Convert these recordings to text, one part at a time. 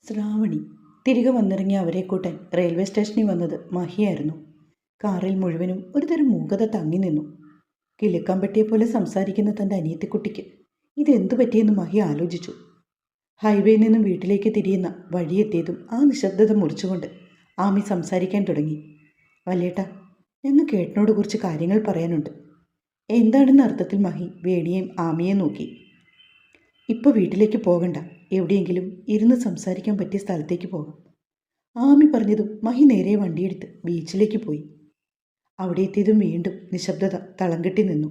ശ്രാവണി തിരികെ വന്നിറങ്ങിയ അവരെ കൂട്ടാൻ റെയിൽവേ സ്റ്റേഷനിൽ വന്നത് മഹിയായിരുന്നു. കാറിൽ മുഴുവനും ഒരുതരം മൂകത തങ്ങി നിന്നു. കിലുക്കാൻ പറ്റിയ പോലെ സംസാരിക്കുന്ന തൻ്റെ അനിയത്തിക്കുട്ടിക്ക് ഇതെന്തു പറ്റിയെന്ന് മഹി ആലോചിച്ചു. ഹൈവേയിൽ നിന്നും വീട്ടിലേക്ക് തിരിയുന്ന വഴിയെത്തിയതും ആ നിശബ്ദത മുറിച്ചുകൊണ്ട് ആമി സംസാരിക്കാൻ തുടങ്ങി. വല്യേട്ടാ, ഞങ്ങൾക്ക് ഏട്ടനോട് കുറച്ച് കാര്യങ്ങൾ പറയാനുണ്ട്. എന്താണെന്ന അർത്ഥത്തിൽ മഹി വേണിയെയും ആമിയെയും നോക്കി. ഇപ്പോൾ വീട്ടിലേക്ക് പോകണ്ട, എവിടെയെങ്കിലും ഇരുന്ന് സംസാരിക്കാൻ പറ്റിയ സ്ഥലത്തേക്ക് പോകാം. ആമി പറഞ്ഞതും മഹി നേരെ വണ്ടിയെടുത്ത് ബീച്ചിലേക്ക് പോയി. അവിടെ എത്തിയതും വീണ്ടും നിശബ്ദത തളം കെട്ടി നിന്നു.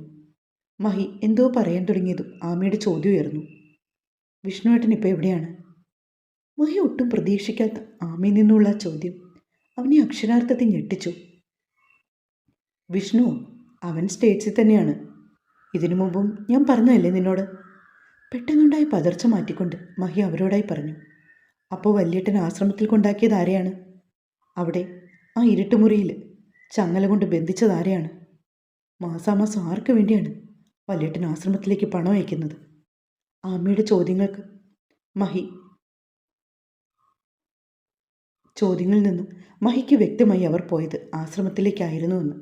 മഹി എന്തോ പറയാൻ തുടങ്ങിയതും ആമിയുടെ ചോദ്യം ഉയർന്നു. വിഷ്ണുവേട്ടൻ ഇപ്പോൾ എവിടെയാണ്? മഹി ഒട്ടും പ്രതീക്ഷിക്കാത്ത ആമിയിൽ നിന്നുള്ള ചോദ്യം അവനെ അക്ഷരാർത്ഥത്തിൽ ഞെട്ടിച്ചു. വിഷ്ണുവോ? അവൻ സ്റ്റേറ്റ്സിൽ തന്നെയാണ്. ഇതിനു മുമ്പും ഞാൻ പറഞ്ഞതല്ലേ നിന്നോട്? പെട്ടെന്നുണ്ടായ പതർച്ച മാറ്റിക്കൊണ്ട് മഹി അവരോടായി പറഞ്ഞു. അപ്പോൾ വല്യേട്ടൻ ആശ്രമത്തിൽ കൊണ്ടാക്കിയത് ആരെയാണ്? അവിടെ ആ ഇരുട്ടുമുറിയിൽ ചങ്ങല കൊണ്ട് ബന്ധിച്ചത് ആരെയാണ്? മാസാമാസം ആർക്ക് വേണ്ടിയാണ് വല്യേട്ടൻ ആശ്രമത്തിലേക്ക് പണം അയക്കുന്നത്? ആമയുടെ ചോദ്യങ്ങളിൽ നിന്നും മഹിക്ക് വ്യക്തമായി അവർ പോയത് ആശ്രമത്തിലേക്കായിരുന്നുവെന്ന്.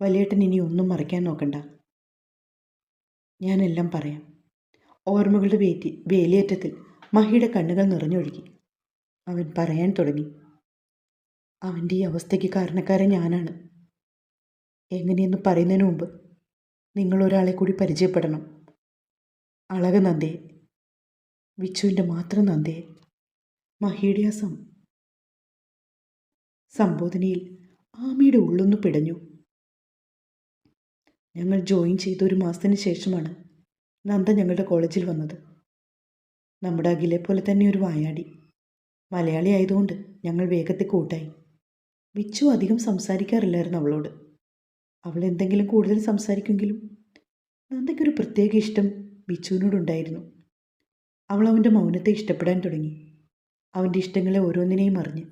വല്യേട്ടൻ ഇനി ഒന്നും മറയ്ക്കാൻ നോക്കണ്ട, ഞാനെല്ലാം പറയാം. ഓർമ്മകളുടെ വേലിയേറ്റത്തിൽ മഹിയുടെ കണ്ണുകൾ നിറഞ്ഞൊഴുകി. അവൻ പറയാൻ തുടങ്ങി. അവൻ്റെ ഈ അവസ്ഥയ്ക്ക് കാരണക്കാരൻ ഞാനാണ്. എങ്ങനെയെന്ന് പറയുന്നതിന് മുമ്പ് നിങ്ങൾ ഒരാളെ കൂടി പരിചയപ്പെടണം. അളക നന്ദയെ, വിച്ചുവിൻ്റെ മാത്രം നന്ദയെ. മഹിയുടെ ആ സംബോധനയിൽ ആമിയുടെ ഉള്ളൊന്ന് പിടഞ്ഞു. ഞങ്ങൾ ജോയിൻ ചെയ്ത ഒരു മാസത്തിന് ശേഷമാണ് നന്ദ ഞങ്ങളുടെ കോളേജിൽ വന്നത്. നമ്മുടെ അഖിലെ പോലെ തന്നെ ഒരു വായാടി. മലയാളി ആയതുകൊണ്ട് ഞങ്ങൾ വേഗത്തിൽ കൂട്ടായി. വിച്ചു അധികം സംസാരിക്കാറില്ലായിരുന്നു അവളോട്. അവൾ എന്തെങ്കിലും കൂടുതൽ സംസാരിക്കുമെങ്കിലും നന്ദയ്ക്കൊരു പ്രത്യേക ഇഷ്ടം വിച്ചുവിനോടുണ്ടായിരുന്നു. അവൾ അവൻ്റെ മൗനത്തെ ഇഷ്ടപ്പെടാൻ തുടങ്ങി. അവൻ്റെ ഇഷ്ടങ്ങളെ ഓരോന്നിനെയും അറിഞ്ഞ്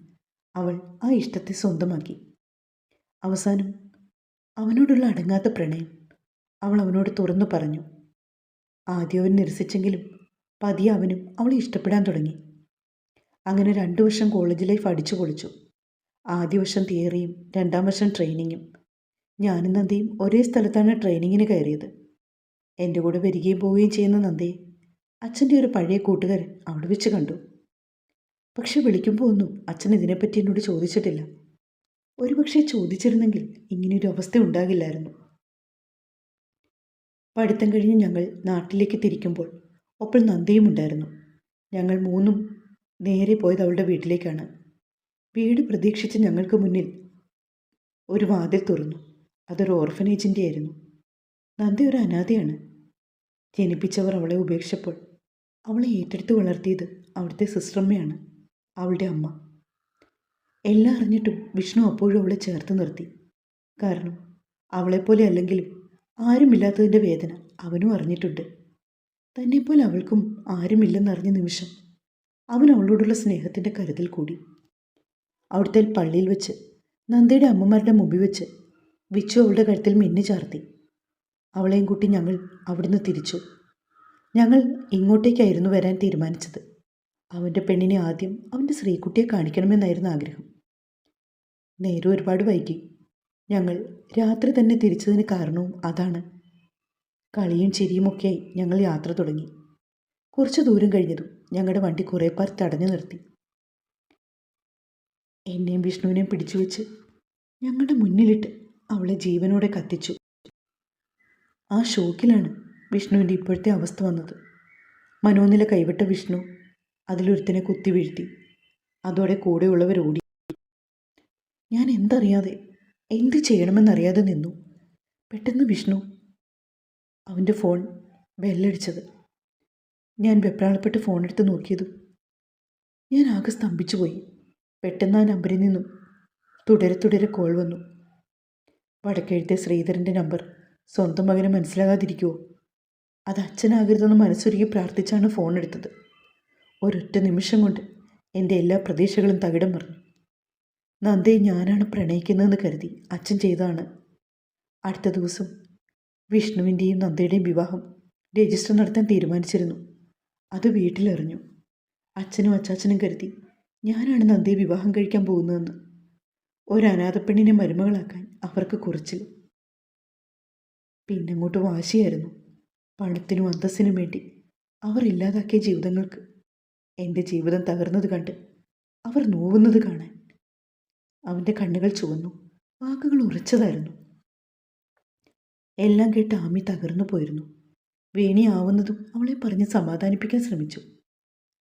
അവൾ ആ ഇഷ്ടത്തെ സ്വന്തമാക്കി. അവസാനം അവനോടുള്ള അടങ്ങാത്ത പ്രണയം അവൾ അവനോട് തുറന്നു പറഞ്ഞു. ആദ്യം അവൻ നിരസിച്ചെങ്കിലും പതിയെ അവനും അവളെ ഇഷ്ടപ്പെടാൻ തുടങ്ങി. അങ്ങനെ 2 വർഷം കോളേജ് ലൈഫ് അടിച്ചു പൊളിച്ചു. ആദ്യ വർഷം തിയറിയും 2ാം വർഷം ട്രെയിനിങ്ങും. ഞാനും നന്ദയും ഒരേ സ്ഥലത്താണ് ട്രെയിനിങ്ങിന് കയറിയത്. എൻ്റെ കൂടെ വരികയും പോവുകയും ചെയ്യുന്ന നന്ദയെ അച്ഛൻ്റെ ഒരു പഴയ കൂട്ടുകാരൻ അവിടെ വെച്ച് കണ്ടു. പക്ഷെ വിളിക്കുമ്പോൾ ഒന്നും അച്ഛൻ ഇതിനെപ്പറ്റി എന്നോട് ചോദിച്ചിട്ടില്ല. ഒരുപക്ഷെ ചോദിച്ചിരുന്നെങ്കിൽ ഇങ്ങനെയൊരു അവസ്ഥ ഉണ്ടാകില്ലായിരുന്നു. പഠിത്തം കഴിഞ്ഞ് ഞങ്ങൾ നാട്ടിലേക്ക് തിരിക്കുമ്പോൾ ഒപ്പം നന്ദയും ഉണ്ടായിരുന്നു. ഞങ്ങൾ 3 നേരെ പോയത് അവളുടെ വീട്ടിലേക്കാണ്. വീട് പ്രതീക്ഷിച്ച് ഞങ്ങൾക്ക് മുന്നിൽ ഒരു വാതിൽ തുറന്നു. അതൊരു ഓർഫനേജിൻ്റെ ആയിരുന്നു. നന്ദ ഒരു അനാഥയാണ്. ജനിപ്പിച്ചവർ അവളെ ഉപേക്ഷിച്ചപ്പോൾ അവളെ ഏറ്റെടുത്ത് വളർത്തിയത് അവിടുത്തെ സിസ്റ്ററമ്മയാണ്, അവളുടെ അമ്മ. എല്ലാം അറിഞ്ഞിട്ടും വിഷ്ണു അപ്പോഴും അവളെ ചേർത്ത് നിർത്തി. കാരണം അവളെപ്പോലെ അല്ലെങ്കിലും ആരുമില്ലാത്തതിൻ്റെ വേദന അവനും അറിഞ്ഞിട്ടുണ്ട്. തന്നെപ്പോലെ അവൾക്കും ആരുമില്ലെന്നറിഞ്ഞ നിമിഷം അവൻ അവളോടുള്ള സ്നേഹത്തിൻ്റെ കരുതൽ കൂടി. അവിടുത്തെ പള്ളിയിൽ വെച്ച് നന്ദയുടെ അമ്മമാരുടെ മുമ്പിൽ വെച്ച് വിച്ചു അവളുടെ കഴുത്തിൽ മിന്നി ചാർത്തി. അവളെയും കൂട്ടി ഞങ്ങൾ അവിടുന്ന് തിരിച്ചു. ഞങ്ങൾ ഇങ്ങോട്ടേക്കായിരുന്നു വരാൻ തീരുമാനിച്ചത്. അവൻ്റെ പെണ്ണിനെ ആദ്യം അവൻ്റെ ശ്രീകുട്ടിയെ കാണിക്കണമെന്നായിരുന്നു ആഗ്രഹം. നേരെ ഒരുപാട് വൈകി. ഞങ്ങൾ രാത്രി തന്നെ തിരിച്ചതിന് കാരണവും അതാണ്. കളിയും ചിരിയുമൊക്കെയായി ഞങ്ങൾ യാത്ര തുടങ്ങി. കുറച്ച് ദൂരം കഴിഞ്ഞതും ഞങ്ങളുടെ വണ്ടി കുറേ പേർ തടഞ്ഞു നിർത്തി. എന്നെയും വിഷ്ണുവിനെയും പിടിച്ചു വെച്ച് ഞങ്ങളുടെ മുന്നിലിട്ട് അവളെ ജീവനോടെ കത്തിച്ചു. ആ ഷോക്കിലാണ് വിഷ്ണുവിൻ്റെ ഇപ്പോഴത്തെ അവസ്ഥ വന്നത്. മനോനില കൈവിട്ട വിഷ്ണു അതിലൊരുത്തിനെ കുത്തി വീഴ്ത്തി. അതോടെ കൂടെയുള്ളവർ ഓടി. ഞാൻ എന്തറിയാതെ എന്ത് ചെയ്യണമെന്നറിയാതെ നിന്നു. പെട്ടെന്ന് വിഷ്ണു അവൻ്റെ ഫോൺ ബെല്ലടിച്ചത്. ഞാൻ വെപ്രാളപ്പെട്ട് ഫോണെടുത്ത് നോക്കിയതും ഞാൻ ആകെ സ്തംഭിച്ചു പോയി. പെട്ടെന്ന് ആ നമ്പറിൽ നിന്നും തുടരെ കോൾ വന്നു. വടക്കെഴുത്തെ ശ്രീധരൻ്റെ നമ്പർ. സ്വന്തം മകനെ മനസ്സിലാകാതിരിക്കുമോ? അത് അച്ഛനാകരുതെന്ന് മനസ്സൊരുക്കി പ്രാർത്ഥിച്ചാണ് ഫോൺ എടുത്തത്. ഒരൊറ്റ നിമിഷം കൊണ്ട് എൻ്റെ എല്ലാ പ്രതീക്ഷകളും തകിടം മറിഞ്ഞു. നന്ദയെ ഞാനാണ് പ്രണയിക്കുന്നതെന്ന് കരുതി അച്ഛൻ ചെയ്തതാണ്. അടുത്ത ദിവസം വിഷ്ണുവിൻ്റെയും നന്ദയുടെയും വിവാഹം രജിസ്റ്റർ നടത്താൻ തീരുമാനിച്ചിരുന്നു. അത് വീട്ടിലറിഞ്ഞു. അച്ഛനും അച്ചാച്ചനും കരുതി ഞാനാണ് നന്ദിയെ വിവാഹം കഴിക്കാൻ പോകുന്നതെന്ന്. ഒരനാഥപ്പെണ്ണിനെ മരുമകളാക്കാൻ അവർക്ക് കുറച്ചിൽ. പിന്നങ്ങോട്ട് വാശിയായിരുന്നു. പണത്തിനും അന്തസ്സിനും വേണ്ടി അവർ ഇല്ലാതാക്കിയ ജീവിതങ്ങൾക്ക് എൻ്റെ ജീവിതം തകർന്നത് കണ്ട് അവർ നോവുന്നത് കാണാൻ. അവൻ്റെ കണ്ണുകൾ ചുവന്നു, വാക്കുകൾ ഉറച്ചതായിരുന്നു. എല്ലാം കേട്ട് ആമി തകർന്നു പോയിരുന്നു. വേണി ആവുന്നതും അവളെ പറഞ്ഞ് സമാധാനിപ്പിക്കാൻ ശ്രമിച്ചു.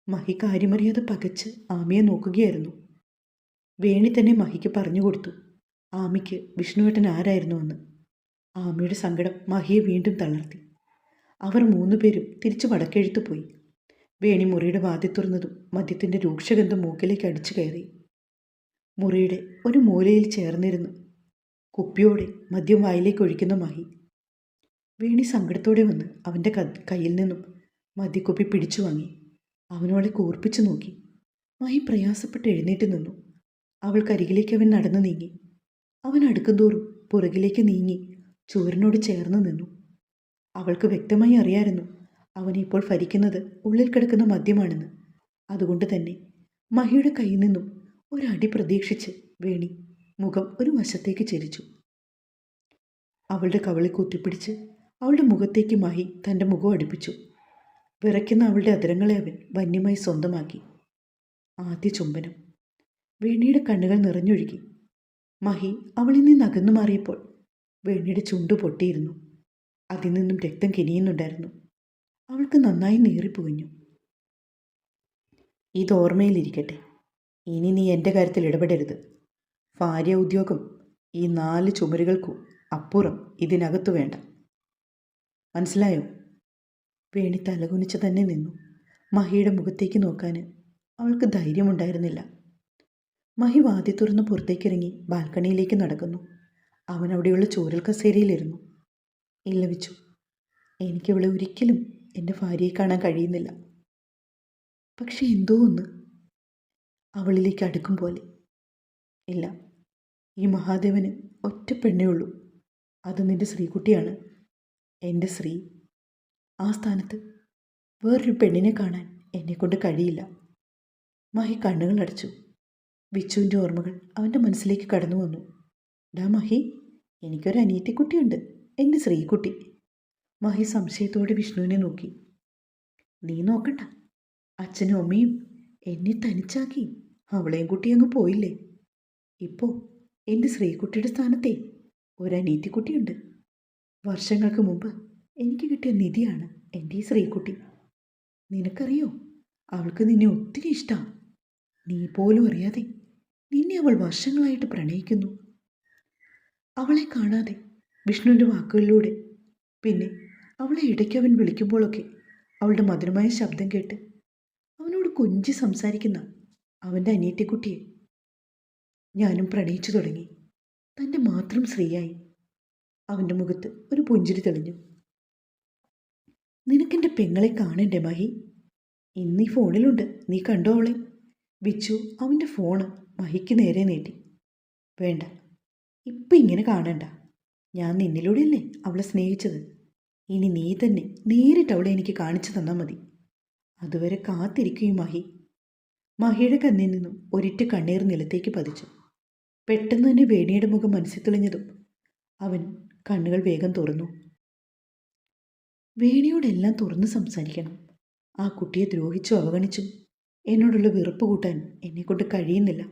മഹി കാര്യമറിയാതെ പകച്ച് ആമിയെ നോക്കുകയായിരുന്നു. വേണി തന്നെ മഹിക്ക് പറഞ്ഞു കൊടുത്തു ആമിക്ക് വിഷ്ണുവേട്ടൻ ആരായിരുന്നുവെന്ന്. ആമിയുടെ സങ്കടം മഹിയെ വീണ്ടും തളർത്തി. അവർ 3 പേരും തിരിച്ചു വടക്കെഴുത്തു പോയി. വേണി മുറിയുടെ വാതിൽ തുറന്നതും മദ്യത്തിൻ്റെ രൂക്ഷഗന്ധം മൂക്കിലേക്ക് അടിച്ചു കയറി. മുറിയുടെ ഒരു മൂലയിൽ ചേർന്നിരുന്ന് കുപ്പിയോടെ മദ്യം വായിലേക്ക് ഒഴിക്കുന്ന മഹി. വേണി സങ്കടത്തോടെ വന്ന് അവൻ്റെ കയ്യിൽ നിന്നും മദ്യക്കുപ്പി പിടിച്ചു വാങ്ങി. അവനോളെ കൂർപ്പിച്ചു നോക്കി. മഹി പ്രയാസപ്പെട്ട് എഴുന്നേറ്റ് നിന്നു. അവൾക്കരികിലേക്ക് അവൻ നടന്നു നീങ്ങി. അവൻ അടുക്കുംതോറും പുറകിലേക്ക് നീങ്ങി ചുവരിനോട് ചേർന്ന് നിന്നു. അവൾക്ക് വ്യക്തമായി അറിയായിരുന്നു അവനിപ്പോൾ ഭരിക്കുന്നത് ഉള്ളിൽ കിടക്കുന്ന മദ്യമാണെന്ന്. അതുകൊണ്ട് തന്നെ മഹിയുടെ കയ്യിൽ നിന്നും ഒരടി പ്രതീക്ഷിച്ച് വേണി മുഖം ഒരു വശത്തേക്ക് ചെരിച്ചു. അവളുടെ കവളിൽ കുത്തിപ്പിടിച്ച് അവളുടെ മുഖത്തേക്ക് മഹി തൻ്റെ മുഖം അടുപ്പിച്ചു. വിറയ്ക്കുന്ന അവളുടെ അധരങ്ങളെ അവൻ വന്യമായി സ്വന്തമാക്കി. ആദ്യ ചുംബനം. വേണിയുടെ കണ്ണുകൾ നിറഞ്ഞൊഴുകി. മഹി അവളിൽ നിന്ന് അകന്നു മാറിയപ്പോൾ വേണിയുടെ ചുണ്ടു പൊട്ടിയിരുന്നു. അതിൽ നിന്നും രക്തം കിനിയുന്നുണ്ടായിരുന്നു. അവൾക്ക് നന്നായി നീറിപ്പോയിഞ്ഞു. ഇത് ഓർമ്മയിലിരിക്കട്ടെ. ഇനി നീ എൻ്റെ കാര്യത്തിൽ ഇടപെടരുത്. ഭാര്യ ഉദ്യോഗം ഈ 4 ചുമരുകൾക്കു അപ്പുറം ഇതിനകത്തു വേണ്ട. മനസ്സിലായോ? വേണി തലകുനിച്ച് തന്നെ നിന്നു. മഹിയുടെ മുഖത്തേക്ക് നോക്കാൻ അവൾക്ക് ധൈര്യമുണ്ടായിരുന്നില്ല. മഹി വാതി തുറന്ന് പുറത്തേക്കിറങ്ങി ബാൽക്കണിയിലേക്ക് നടക്കുന്നു. അവൻ അവിടെയുള്ള ചോരൽ കസേരയിലിരുന്നു. ഇല്ല വിച്ചു, എനിക്കവളെ ഒരിക്കലും എൻ്റെ ഭാര്യയെ കാണാൻ കഴിയുന്നില്ല. പക്ഷെ എന്തോ ഒന്ന് അവളിലേക്ക് അടുക്കും പോലെ. ഇല്ല, ഈ മഹാദേവന് ഒറ്റ പെണ്ണേ ഉള്ളൂ. അത് നിൻ്റെ ശ്രീകുട്ടിയാണ്, എൻ്റെ ശ്രീ. ആ സ്ഥാനത്ത് വേറൊരു പെണ്ണിനെ കാണാൻ എന്നെക്കൊണ്ട് കഴിയില്ല. മഹി കണ്ണുകൾ അടച്ചു. വിച്ചുവിൻ്റെ ഓർമ്മകൾ അവൻ്റെ മനസ്സിലേക്ക് കടന്നു വന്നു. ഡാ മഹി, എനിക്കൊരു അനിയത്തിക്കുട്ടിയുണ്ട്, എൻ്റെ ശ്രീകുട്ടി. മഹി സംശയത്തോടെ വിഷ്ണുവിനെ നോക്കി. നീ നോക്കണ്ട, അച്ഛനും അമ്മയും എന്നെ തനിച്ചാക്കി അവളെയും കുട്ടി അങ്ങ് പോയില്ലേ. ഇപ്പോൾ എൻ്റെ ശ്രീകുട്ടിയുടെ സ്ഥാനത്തെ ഒരനീത്തിക്കുട്ടിയുണ്ട്. വർഷങ്ങൾക്ക് മുമ്പ് എനിക്ക് കിട്ടിയ നിധിയാണ് എൻ്റെ ഈ ശ്രീകുട്ടി. നിനക്കറിയോ, അവൾക്ക് നിന്നെ ഒത്തിരി ഇഷ്ടമാണ്. നീ പോലും അറിയാതെ നിന്നെ അവൾ വർഷങ്ങളായിട്ട് പ്രണയിക്കുന്നു. അവളെ കാണാതെ വിഷ്ണുവിൻ്റെ വാക്കുകളിലൂടെ, പിന്നെ അവളെ ഇടയ്ക്ക് അവൻ വിളിക്കുമ്പോഴൊക്കെ അവളുടെ മധുരമായ ശബ്ദം കേട്ട് അവനോട് കൊഞ്ചി സംസാരിക്കുന്ന അവൻ്റെ അനിയത്തിക്കുട്ടിയെ ഞാനും പ്രണയിച്ചു തുടങ്ങി. തൻ്റെ മാത്രം സ്ത്രീയായി. അവൻ്റെ മുഖത്ത് ഒരു പുഞ്ചിരി തെളിഞ്ഞു. നിനക്കെൻ്റെ പെങ്ങളെ കാണണ്ടേ മഹി? ഇന്ന് ഈ ഫോണിലുണ്ട്, നീ കണ്ടോ അവളെ? വിച്ചു അവൻ്റെ ഫോണ് മഹിക്ക് നേരെ നീട്ടി. വേണ്ട, ഇപ്പം ഇങ്ങനെ കാണണ്ട. ഞാൻ നിന്നിലൂടെയല്ലേ അവളെ സ്നേഹിച്ചത്. ഇനി നീ തന്നെ നേരിട്ട് അവളെ എനിക്ക് കാണിച്ചു തന്നാൽ മതി. അതുവരെ കാത്തിരിക്കുകയും മഹി. മഹിയുടെ കണ്ണിൽ നിന്നും ഒരിറ്റ് കണ്ണീർ നിലത്തേക്ക് പതിച്ചു. പെട്ടെന്ന് തന്നെ വേണിയുടെ മുഖം മനസ്സിൽ തെളിഞ്ഞതും അവൻ കണ്ണുകൾ വേഗം തുറന്നു. വേണിയോടെല്ലാം തുറന്ന് സംസാരിക്കണം. ആ കുട്ടിയെ ദ്രോഹിച്ചും അവഗണിച്ചും എന്നോടുള്ള വെറുപ്പ് കൂട്ടാൻ എന്നെക്കൊണ്ട് കഴിയുന്നില്ല.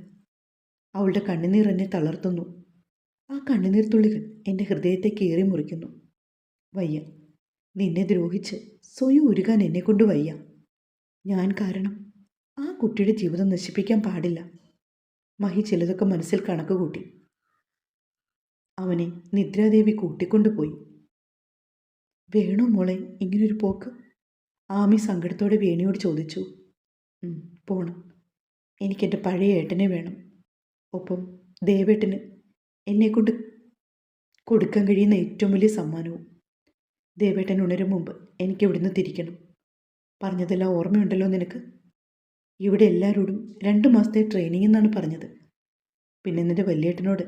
അവളുടെ കണ്ണുനീർ എന്നെ തളർത്തുന്നു. ആ കണ്ണുനീർ തുള്ളികൾ എൻ്റെ ഹൃദയത്തെ കീറി മുറിക്കുന്നു. വയ്യ, നിന്നെ ദ്രോഹിച്ച് സ്വയം ഉരുകാൻ എന്നെക്കൊണ്ട് വയ്യ. ഞാൻ കാരണം ആ കുട്ടിയുടെ ജീവിതം നശിപ്പിക്കാൻ പാടില്ല. മഹി ചിലതൊക്കെ മനസ്സിൽ കണക്ക് കൂട്ടി. അവനെ നിദ്രാദേവി കൂട്ടിക്കൊണ്ടുപോയി. വേണോ മോളെ ഇങ്ങനൊരു പോക്ക്? ആമി സങ്കടത്തോടെ വേണിയോട് ചോദിച്ചു. പോണം. എനിക്കെൻ്റെ പഴയ ഏട്ടനെ വേണം. ഒപ്പം ദേവേട്ടന് എന്നെക്കൊണ്ട് കൊടുക്കാൻ കഴിയുന്ന ഏറ്റവും വലിയ സമ്മാനവും. ദേവേട്ടൻ ഉണരും മുമ്പ് എനിക്ക് ഇവിടുന്ന് തിരിക്കണം. പറഞ്ഞതെല്ലാം ഓർമ്മയുണ്ടല്ലോ നിനക്ക്? ഇവിടെ എല്ലാവരോടും 2 മാസത്തെ ട്രെയിനിങ് എന്നാണ് പറഞ്ഞത്. പിന്നെ നിൻ്റെ വലിയേട്ടനോട്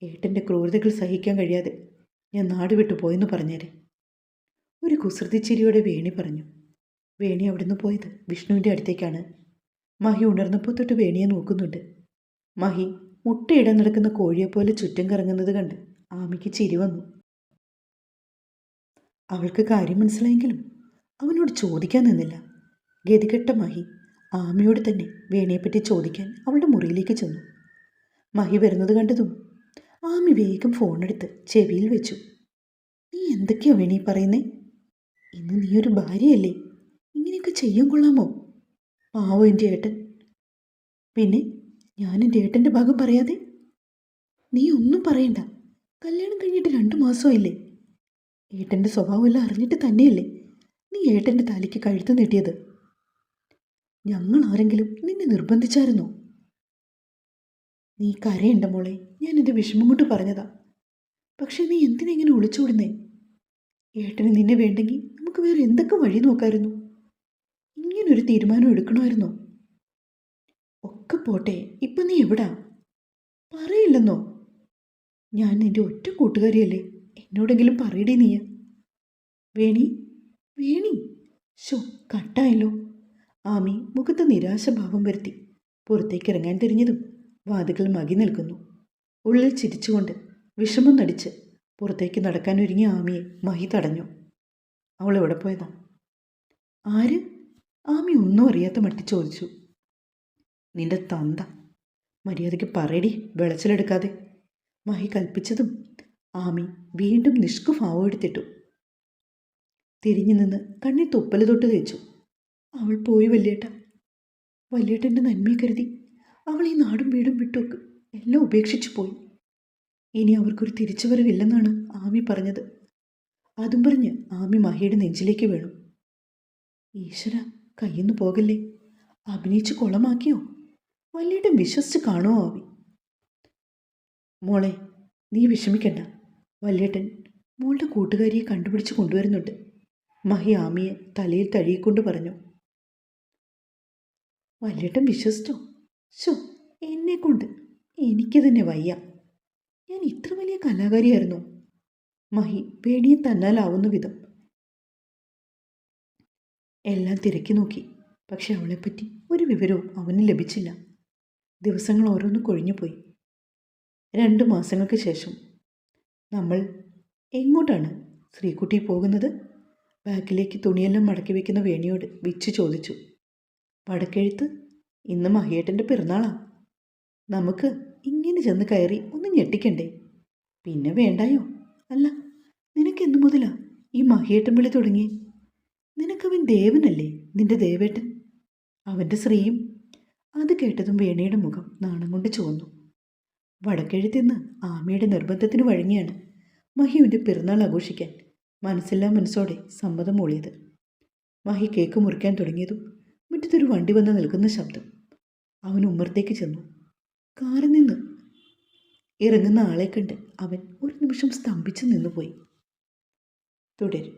ഏട്ടൻ്റെ ക്രൂരതകൾ സഹിക്കാൻ കഴിയാതെ ഞാൻ നാട് വിട്ടു പോയെന്ന് പറഞ്ഞേരെ. ഒരു കുസൃതിച്ചിരിയോടെ വേണി പറഞ്ഞു. വേണി അവിടുന്ന് പോയത് വിഷ്ണുവിൻ്റെ അടുത്തേക്കാണ്. മഹി ഉണർന്നപ്പോൾ തൊട്ട് വേണിയെ നോക്കുന്നുണ്ട്. മഹി മുട്ടയിടാൻ നടക്കുന്ന കോഴിയെപ്പോലെ ചുറ്റും കറങ്ങുന്നത് കണ്ട് ആമിക്ക് ചിരി വന്നു. അവൾക്ക് കാര്യം മനസ്സിലായെങ്കിലും അവനോട് ചോദിക്കാൻ നിന്നില്ല. ഗതികെട്ട മഹി ആമിയോട് തന്നെ വേണിയെപ്പറ്റി ചോദിക്കാൻ അവളുടെ മുറിയിലേക്ക് ചെന്നു. മഹി വരുന്നത് കണ്ടതും ആമി വേഗം ഫോണെടുത്ത് ചെവിയിൽ വെച്ചു. നീ എന്തൊക്കെയാ വേണി പറയുന്നേ? ഇന്ന് നീ ഒരു ഭാര്യയല്ലേ, ഇങ്ങനെയൊക്കെ ചെയ്യാൻ കൊള്ളാമോ? പാവോ എൻ്റെ ഏട്ടൻ. പിന്നെ ഞാൻ എൻ്റെ ഏട്ടൻ്റെ ഭാഗം പറയാതെ? നീ ഒന്നും പറയണ്ട. കല്യാണം കഴിഞ്ഞിട്ട് 2 മാസമായില്ലേ? ഏട്ടൻ്റെ സ്വഭാവമെല്ലാം അറിഞ്ഞിട്ട് തന്നെയല്ലേ നീ ഏട്ടൻ്റെ തലയ്ക്ക് കഴുത്ത് നീട്ടിയത്? ഞങ്ങൾ ആരെങ്കിലും നിന്നെ നിർബന്ധിച്ചായിരുന്നോ? നീ കരയണ്ട മോളെ, ഞാനെൻ്റെ വിഷമം കൊണ്ട് പറഞ്ഞതാ. പക്ഷെ നീ എന്തിനെങ്ങനെ ഒളിച്ചോടുന്നേ? ഏട്ടന് നിന്നെ വേണ്ടെങ്കിൽ നമുക്ക് വേറെ എന്തൊക്കെ വഴി നോക്കായിരുന്നു. ഇങ്ങനൊരു തീരുമാനം എടുക്കണമായിരുന്നോ? ഒക്കെ പോട്ടെ, ഇപ്പം നീ എവിടാ? പറയില്ലെന്നോ? ഞാൻ നിന്റെ ഒറ്റ കൂട്ടുകാരിയല്ലേ, എന്നോടെങ്കിലും പറയടേ നീ. വേണി, വേണി. ഷോ, കട്ടായല്ലോ. ആമി മുഖത്ത് നിരാശഭാവം വരുത്തി പുറത്തേക്ക് ഇറങ്ങാൻ തിരിഞ്ഞതും വാതുകൾ മകി നിൽക്കുന്നു. ഉള്ളിൽ ചിരിച്ചുകൊണ്ട് വിഷമം നടിച്ച് പുറത്തേക്ക് നടക്കാൻ ഒരുങ്ങിയ ആമിയെ മഹി തടഞ്ഞു. അവൾ എവിടെ പോയതാ? ആര്? ആമി ഒന്നും അറിയാത്ത മട്ടി ചോദിച്ചു. നിന്റെ തന്ത. മര്യാദയ്ക്ക് പറയടി, വെളച്ചിലെടുക്കാതെ, മഹി കൽപ്പിച്ചതും ആമി വീണ്ടും നിഷ്കുഭാവം എടുത്തിട്ടു. തിരിഞ്ഞു നിന്ന് കണ്ണിൽ തുപ്പൽ തൊട്ട് തേച്ചു. അവൾ പോയി വല്യേട്ട. വല്യേട്ടൻ്റെ നന്മയെ കരുതി അവൾ ഈ നാടും വീടും വിട്ടോക്ക് എല്ലാം ഉപേക്ഷിച്ചു പോയി. ഇനി അവർക്കൊരു തിരിച്ചുവരവില്ലെന്നാണ് ആമി പറഞ്ഞത്. അതും പറഞ്ഞ് ആമി മഹിയുടെ നെഞ്ചിലേക്ക് വീണു. ഈശ്വര, കയ്യിന്ന് പോകല്ലേ. അഭിനയിച്ച് കുളമാക്കിയോ? വല്യേട്ടൻ വിശ്വസിച്ച് കാണുമോ ആവി? മോളെ, നീ വിഷമിക്കണ്ട. വല്യേട്ടൻ മോളുടെ കൂട്ടുകാരിയെ കണ്ടുപിടിച്ച് കൊണ്ടുവരുന്നുണ്ട്. മഹി ആമിയെ തലയിൽ തഴുകിക്കൊണ്ട് പറഞ്ഞു. വല്യേട്ടൻ വിശ്വസിച്ചോ? ശോ, എന്നെക്കൊണ്ട് എനിക്ക് തന്നെ വയ്യ. ഞാൻ ഇത്ര വലിയ കലാകാരിയായിരുന്നു. മഹി പേടിയെ തന്നാലാവുന്ന വിധം എല്ലാം തിരക്കി നോക്കി. പക്ഷെ അവളെപ്പറ്റി ഒരു വിവരവും അവന് ലഭിച്ചില്ല. ദിവസങ്ങൾ ഓരോന്ന് കൊഴിഞ്ഞുപോയി. 2 മാസങ്ങൾക്ക് ശേഷം നമ്മൾ എങ്ങോട്ടാണ് ശ്രീകുട്ടി പോകുന്നത്? ബാഗിലേക്ക് തുണിയെല്ലാം മടക്കി വയ്ക്കുന്ന വേണിയോട് വിച്ചു ചോദിച്ചു. വടക്കെഴുത്ത്, ഇന്ന് മഹിയേട്ടൻ്റെ പിറന്നാളാ. നമുക്ക് ഇങ്ങനെ ചെന്ന് കയറി ഒന്ന് ഞെട്ടിക്കണ്ടേ? പിന്നെ വേണ്ടായോ? അല്ല, നിനക്കെന്തു മുതലാ ഈ മഹിയേട്ടൻ വിളി തുടങ്ങി? നിനക്കവൻ ദേവനല്ലേ, നിന്റെ ദേവേട്ടൻ? അവൻ്റെ ശ്രീയും. അത് കേട്ടതും വേണിയുടെ മുഖം നാണം കൊണ്ട് ചുവന്നു. വടക്കെഴുത്തിന്ന് ആമയുടെ നിർബന്ധത്തിന് വഴങ്ങിയാണ് മഹിയുടെ പിറന്നാൾ ആഘോഷിക്കാൻ മനസ്സില്ലാ മനസ്സോടെ സമ്മതം മൂളിയത്. മഹി കേക്ക് മുറിക്കാൻ തുടങ്ങിയതും മുറ്റത്തൊരു വണ്ടി വന്ന് നിൽക്കുന്ന ശബ്ദം. അവൻ ഉമ്മറത്തേക്ക് ചെന്നു. കാറിൽ നിന്ന് ഇറങ്ങുന്ന ആളെ കണ്ട് അവൻ ഒരു നിമിഷം സ്തംഭിച്ചു നിന്നുപോയി. തുടരും.